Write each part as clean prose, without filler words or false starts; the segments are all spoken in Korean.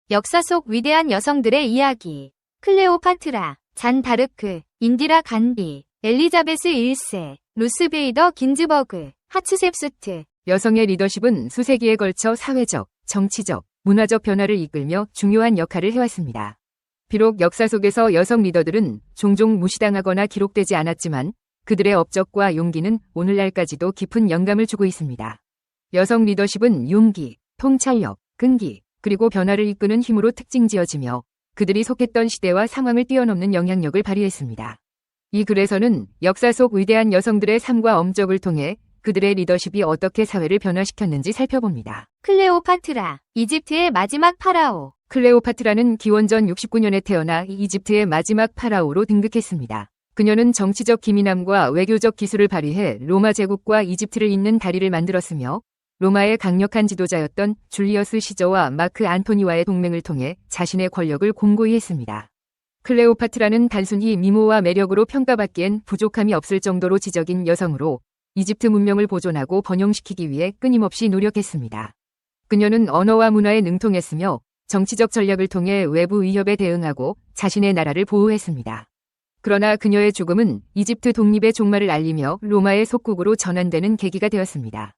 역사 속 위대한 여성들의 이야기. 클레오파트라, 잔 다르크, 인디라 간디, 엘리자베스 1세, 루스 베이더 긴즈버그, 하츠셉스트. 여성의 리더십은 수세기에 걸쳐 사회적, 정치적, 문화적 변화를 이끌며 중요한 역할을 해왔습니다. 비록 역사 속에서 여성 리더들은 종종 무시당하거나 기록되지 않았지만 그들의 업적과 용기는 오늘날까지도 깊은 영감을 주고 있습니다. 여성 리더십은 용기, 통찰력, 끈기, 그리고 변화를 이끄는 힘으로 특징지어지며 그들이 속했던 시대와 상황을 뛰어넘는 영향력을 발휘했습니다. 이 글에서는 역사 속 위대한 여성들의 삶과 업적을 통해 그들의 리더십이 어떻게 사회를 변화시켰는지 살펴봅니다. 클레오파트라, 이집트의 마지막 파라오. 클레오파트라는 기원전 69년에 태어나 이집트의 마지막 파라오로 등극했습니다. 그녀는 정치적 기민함과 외교적 기술을 발휘해 로마 제국과 이집트를 잇는 다리를 만들었으며 로마의 강력한 지도자였던 줄리어스 시저와 마크 안토니와의 동맹을 통해 자신의 권력을 공고히 했습니다. 클레오파트라는 단순히 미모와 매력으로 평가받기엔 부족함이 없을 정도로 지적인 여성으로 이집트 문명을 보존하고 번영시키기 위해 끊임없이 노력했습니다. 그녀는 언어와 문화에 능통했으며 정치적 전략을 통해 외부 위협에 대응하고 자신의 나라를 보호했습니다. 그러나 그녀의 죽음은 이집트 독립의 종말을 알리며 로마의 속국으로 전환되는 계기가 되었습니다.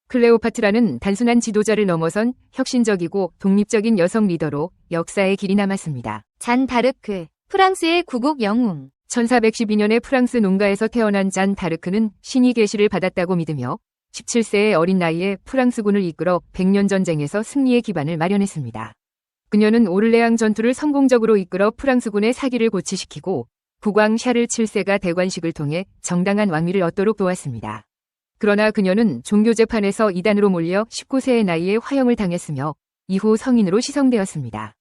클레오파트라는 단순한 지도자를 넘어선 혁신적이고 독립적인 여성 리더로 역사의 길이 남았습니다. 잔 다르크, 프랑스의 구국 영웅. 1412년에 프랑스 농가에서 태어난 잔 다르크는 신이 계시를 받았다고 믿으며 17세의 어린 나이에 프랑스군을 이끌어 백년 전쟁에서 승리의 기반을 마련했습니다. 그녀는 오를레앙 전투를 성공적으로 이끌어 프랑스군의 사기를 고치시키고 국왕 샤를 7세가 대관식을 통해 정당한 왕위를 얻도록 도왔습니다. 그러나 그녀는 종교 재판에서 이단으로 몰려 19세의 나이에 화형을 당했으며 이후 성인으로 시성되었습니다.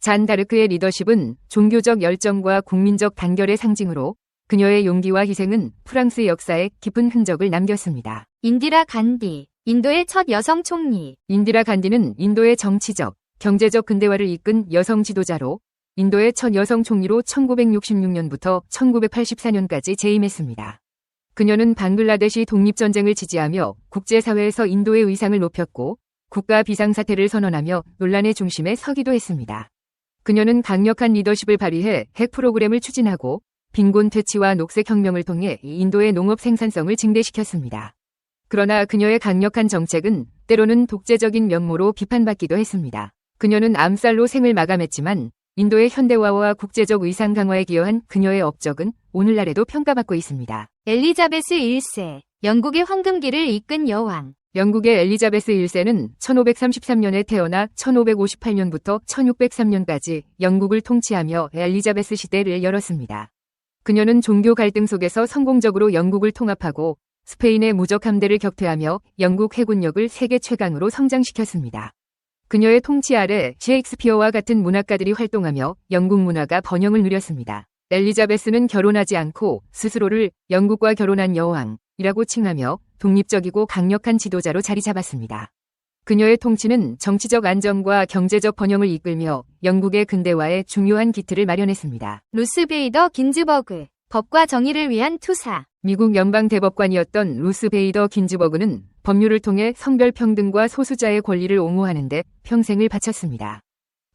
잔 다르크의 리더십은 종교적 열정과 국민적 단결의 상징으로 그녀의 용기와 희생은 프랑스 역사에 깊은 흔적을 남겼습니다. 인디라 간디, 인도의 첫 여성 총리. 인디라 간디는 인도의 정치적, 경제적 근대화를 이끈 여성 지도자로 인도의 첫 여성 총리로 1966년부터 1984년까지 재임했습니다. 그녀는 방글라데시 독립전쟁을 지지하며 국제사회에서 인도의 위상을 높였고 국가 비상사태를 선언하며 논란의 중심에 서기도 했습니다. 그녀는 강력한 리더십을 발휘해 핵 프로그램을 추진하고 빈곤 퇴치와 녹색혁명을 통해 인도의 농업 생산성을 증대시켰습니다. 그러나 그녀의 강력한 정책은 때로는 독재적인 면모로 비판받기도 했습니다. 그녀는 암살로 생을 마감했지만 인도의 현대화와 국제적 위상 강화에 기여한 그녀의 업적은 오늘날에도 평가받고 있습니다. 엘리자베스 1세, 영국의 황금기를 이끈 여왕. 영국의 엘리자베스 1세는 1533년에 태어나 1558년부터 1603년까지 영국을 통치하며 엘리자베스 시대를 열었습니다. 그녀는 종교 갈등 속에서 성공적으로 영국을 통합하고 스페인의 무적 함대를 격퇴하며 영국 해군력을 세계 최강으로 성장시켰습니다. 그녀의 통치 아래 셰익스피어와 같은 문학가들이 활동하며 영국 문화가 번영을 누렸습니다. 엘리자베스는 결혼하지 않고 스스로를 영국과 결혼한 여왕이라고 칭하며 독립적이고 강력한 지도자로 자리 잡았습니다. 그녀의 통치는 정치적 안정과 경제적 번영을 이끌며 영국의 근대화에 중요한 기틀을 마련했습니다. 루스 베이더 긴즈버그, 법과 정의를 위한 투사. 미국 연방대법관이었던 루스 베이더 긴즈버그는 법률을 통해 성별 평등과 소수자의 권리를 옹호하는 데 평생을 바쳤습니다.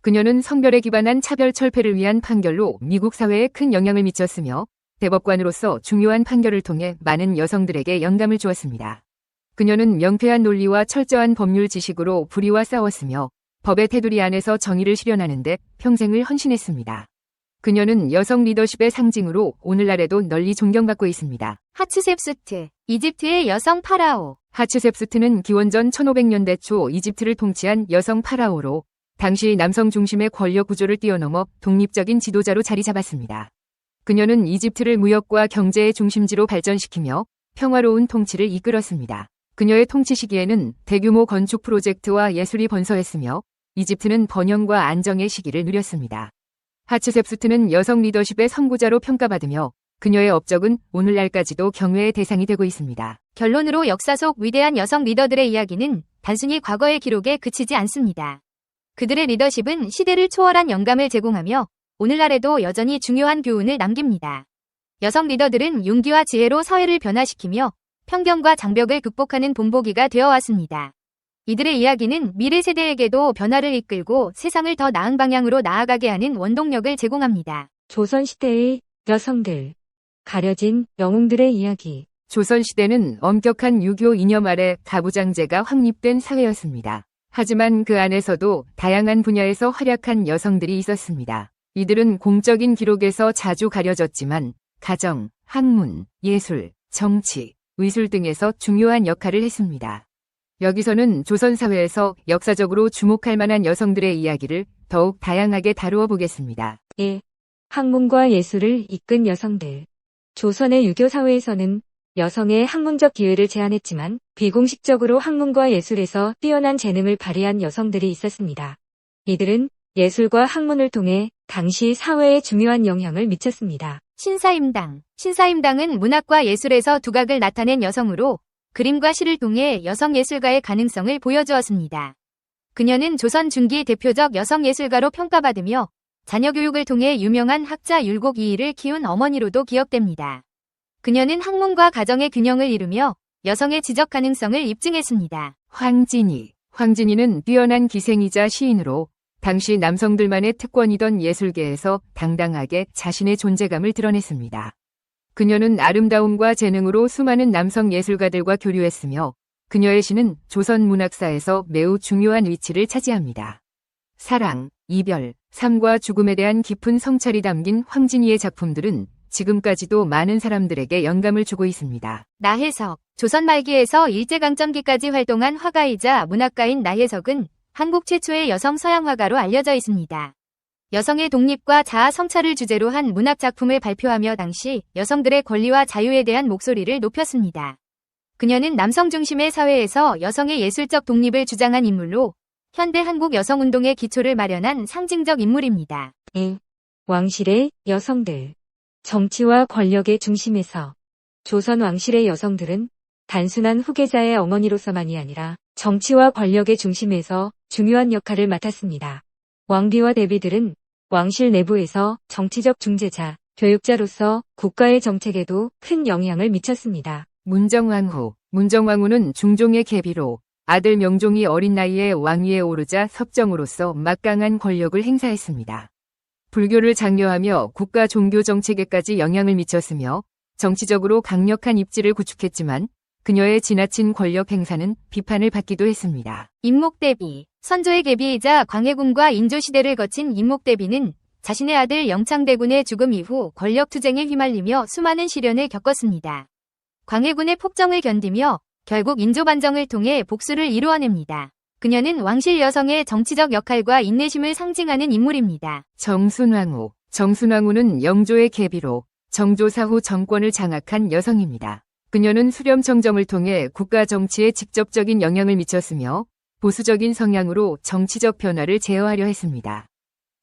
그녀는 성별에 기반한 차별 철폐를 위한 판결로 미국 사회에 큰 영향을 미쳤으며 대법관으로서 중요한 판결을 통해 많은 여성들에게 영감을 주었습니다. 그녀는 명쾌한 논리와 철저한 법률 지식으로 불의와 싸웠으며 법의 테두리 안에서 정의를 실현하는 데 평생을 헌신했습니다. 그녀는 여성 리더십의 상징으로 오늘날에도 널리 존경받고 있습니다. 하츠셉스트, 이집트의 여성 파라오. 하츠셉스트는 기원전 1500년대 초 이집트를 통치한 여성 파라오로 당시 남성 중심의 권력 구조를 뛰어넘어 독립적인 지도자로 자리 잡았습니다. 그녀는 이집트를 무역과 경제의 중심지로 발전시키며 평화로운 통치를 이끌었습니다. 그녀의 통치 시기에는 대규모 건축 프로젝트와 예술이 번성했으며 이집트는 번영과 안정의 시기를 누렸습니다. 하츠셉스트는 여성 리더십의 선구자로 평가받으며 그녀의 업적은 오늘날까지도 경외의 대상이 되고 있습니다. 결론으로 역사 속 위대한 여성 리더들의 이야기는 단순히 과거의 기록에 그치지 않습니다. 그들의 리더십은 시대를 초월한 영감을 제공하며 오늘날에도 여전히 중요한 교훈을 남깁니다. 여성 리더들은 용기와 지혜로 사회를 변화시키며 편견과 장벽을 극복하는 본보기가 되어왔습니다. 이들의 이야기는 미래 세대에게도 변화를 이끌고 세상을 더 나은 방향으로 나아가게 하는 원동력을 제공합니다. 조선시대의 여성들. 가려진 영웅들의 이야기. 조선시대는 엄격한 유교 이념 아래 가부장제가 확립된 사회였습니다. 하지만 그 안에서도 다양한 분야에서 활약한 여성들이 있었습니다. 이들은 공적인 기록에서 자주 가려졌지만 가정, 학문, 예술, 정치, 의술 등에서 중요한 역할을 했습니다. 여기서는 조선사회에서 역사적으로 주목할 만한 여성들의 이야기를 더욱 다양하게 다루어 보겠습니다. 1. 학문과 예술을 이끈 여성들. 조선의 유교 사회에서는 여성의 학문적 기회를 제한했지만 비공식적으로 학문과 예술에서 뛰어난 재능을 발휘한 여성들이 있었습니다. 이들은 예술과 학문을 통해 당시 사회에 중요한 영향을 미쳤습니다. 신사임당은 문학과 예술에서 두각을 나타낸 여성으로 그림과 시를 통해 여성 예술가의 가능성을 보여주었습니다. 그녀는 조선 중기 대표적 여성 예술가로 평가받으며 자녀 교육을 통해 유명한 학자 율곡 이이를 키운 어머니로도 기억됩니다. 그녀는 학문과 가정의 균형을 이루며 여성의 지적 가능성을 입증했습니다. 황진이는 뛰어난 기생이자 시인으로 당시 남성들만의 특권이던 예술계에서 당당하게 자신의 존재감을 드러냈습니다. 그녀는 아름다움과 재능으로 수많은 남성 예술가들과 교류했으며 그녀의 시는 조선 문학사에서 매우 중요한 위치를 차지합니다. 사랑, 이별, 삶과 죽음에 대한 깊은 성찰이 담긴 황진이의 작품들은 지금까지도 많은 사람들에게 영감을 주고 있습니다. 나혜석, 조선 말기에서 일제강점기까지 활동한 화가이자 문학가인 나혜석은 한국 최초의 여성 서양 화가로 알려져 있습니다. 여성의 독립과 자아 성찰을 주제로 한 문학 작품을 발표하며 당시 여성들의 권리와 자유에 대한 목소리를 높였습니다. 그녀는 남성 중심의 사회에서 여성의 예술적 독립을 주장한 인물로 현대 한국 여성운동의 기초를 마련한 상징적 인물입니다. 2. 왕실의 여성들. 정치와 권력의 중심에서. 조선 왕실의 여성들은 단순한 후계자의 어머니로서만이 아니라 정치와 권력의 중심에서 중요한 역할을 맡았습니다. 왕비와 대비들은 왕실 내부에서 정치적 중재자, 교육자로서 국가의 정책에도 큰 영향을 미쳤습니다. 문정왕후는 중종의 계비로 아들 명종이 어린 나이에 왕위에 오르자 섭정으로서 막강한 권력을 행사했습니다. 불교를 장려하며 국가 종교 정책에까지 영향을 미쳤으며 정치적으로 강력한 입지를 구축했지만 그녀의 지나친 권력 행사는 비판을 받기도 했습니다. 임목대비, 선조의 계비이자 광해군과 인조시대를 거친 임목대비는 자신의 아들 영창대군의 죽음 이후 권력투쟁에 휘말리며 수많은 시련을 겪었습니다. 광해군의 폭정을 견디며 결국 인조반정을 통해 복수를 이루어냅니다. 그녀는 왕실 여성의 정치적 역할과 인내심을 상징하는 인물입니다. 정순왕후는 영조의 계비로 정조사 후 정권을 장악한 여성입니다. 그녀는 수렴청정을 통해 국가 정치에 직접적인 영향을 미쳤으며 보수적인 성향으로 정치적 변화를 제어하려 했습니다.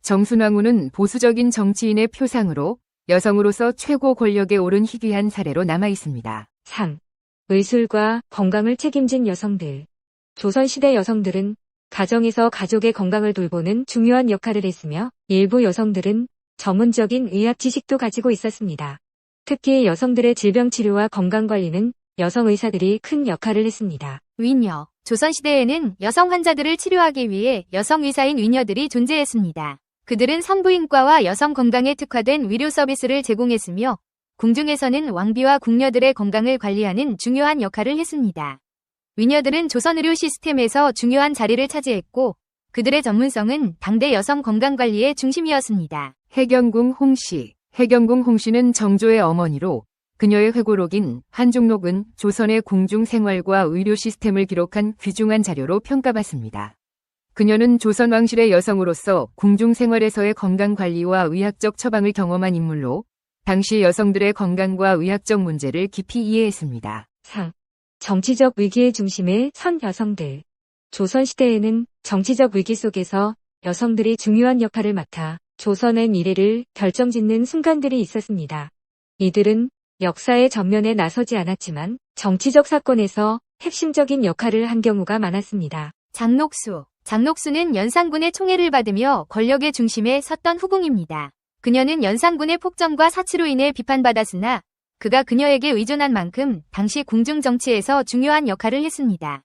정순왕후는 보수적인 정치인의 표상으로 여성으로서 최고 권력에 오른 희귀한 사례로 남아 있습니다. 3. 의술과 건강을 책임진 여성들. 조선시대 여성들은 가정에서 가족의 건강을 돌보는 중요한 역할을 했으며 일부 여성들은 전문적인 의학 지식도 가지고 있었습니다. 특히 여성들의 질병 치료와 건강 관리는 여성 의사들이 큰 역할을 했습니다. 위녀, 조선시대에는 여성 환자들을 치료하기 위해 여성 의사인 위녀들이 존재했습니다. 그들은 산부인과와 여성 건강에 특화된 의료 서비스를 제공했으며 궁중에서는 왕비와 궁녀들의 건강을 관리하는 중요한 역할을 했습니다. 위녀들은 조선 의료 시스템에서 중요한 자리를 차지했고 그들의 전문성은 당대 여성 건강관리의 중심이었습니다. 해경궁 홍씨는 정조의 어머니로 그녀의 회고록인 한중록은 조선의 궁중 생활과 의료 시스템을 기록한 귀중한 자료로 평가받습니다. 그녀는 조선 왕실의 여성으로서 궁중 생활에서의 건강관리와 의학적 처방을 경험한 인물로 당시 여성들의 건강과 의학적 문제를 깊이 이해했습니다. 4. 정치적 위기의 중심에 선 여성들. 조선시대에는 정치적 위기 속에서 여성들이 중요한 역할을 맡아 조선의 미래를 결정짓는 순간들이 있었습니다. 이들은 역사의 전면에 나서지 않았지만 정치적 사건에서 핵심적인 역할을 한 경우가 많았습니다. 장록수는 연산군의 총애를 받으며 권력의 중심에 섰던 후궁입니다. 그녀는 연산군의 폭정과 사치로 인해 비판받았으나 그가 그녀에게 의존한 만큼 당시 궁중 정치에서 중요한 역할을 했습니다.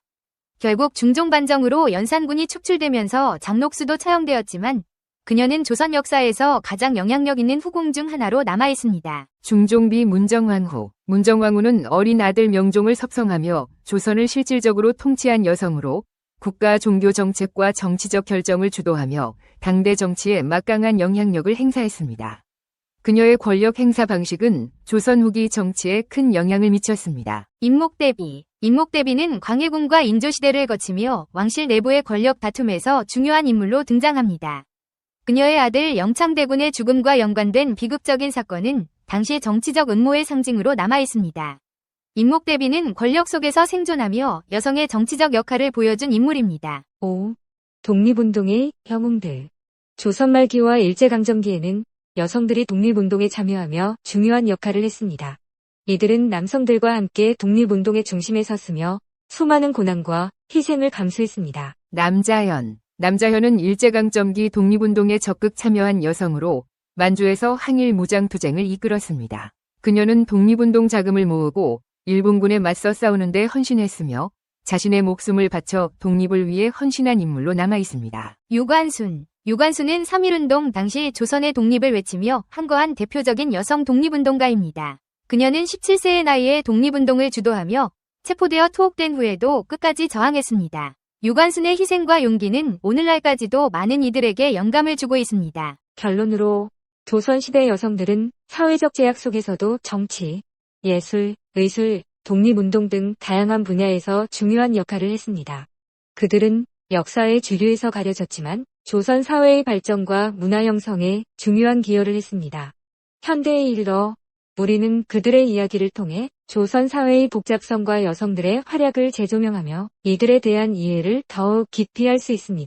결국 중종 반정으로 연산군이 축출되면서 장록수도 처형되었지만 그녀는 조선 역사에서 가장 영향력 있는 후궁 중 하나로 남아 있습니다. 중종비 문정왕후. 문정왕후는 어린 아들 명종을 섭성하며 조선을 실질적으로 통치한 여성으로 국가 종교 정책과 정치적 결정을 주도하며 당대 정치에 막강한 영향력을 행사했습니다. 그녀의 권력 행사 방식은 조선 후기 정치에 큰 영향을 미쳤습니다. 임목대비. 임목대비는 광해군과 인조시대를 거치며 왕실 내부의 권력 다툼에서 중요한 인물로 등장합니다. 그녀의 아들 영창대군의 죽음과 연관된 비극적인 사건은 당시 정치적 음모의 상징으로 남아 있습니다. 임목대비는 권력 속에서 생존하며 여성의 정치적 역할을 보여준 인물입니다. 5. 독립운동의 영웅들. 조선 말기와 일제강점기에는 여성들이 독립운동에 참여하며 중요한 역할을 했습니다. 이들은 남성들과 함께 독립운동의 중심에 섰으며 수많은 고난과 희생을 감수했습니다. 남자현. 남자현은 일제강점기 독립운동에 적극 참여한 여성으로 만주에서 항일 무장투쟁을 이끌었습니다. 그녀는 독립운동 자금을 모으고 일본군에 맞서 싸우는 데 헌신했으며 자신의 목숨을 바쳐 독립을 위해 헌신한 인물로 남아 있습니다. 유관순. 유관순은 3.1운동 당시 조선의 독립을 외치며 항거한 대표적인 여성 독립운동가입니다. 그녀는 17세의 나이에 독립운동을 주도하며 체포되어 투옥된 후에도 끝까지 저항했습니다. 유관순의 희생과 용기는 오늘날까지도 많은 이들에게 영감을 주고 있습니다. 결론으로 조선시대 여성들은 사회적 제약 속에서도 정치, 예술, 의술, 독립운동 등 다양한 분야에서 중요한 역할을 했습니다. 그들은 역사의 주류에서 가려졌지만 조선 사회의 발전과 문화 형성에 중요한 기여를 했습니다. 현대에 이르러 우리는 그들의 이야기를 통해 조선 사회의 복잡성과 여성들의 활약을 재조명하며 이들에 대한 이해를 더욱 깊이 할 수 있습니다.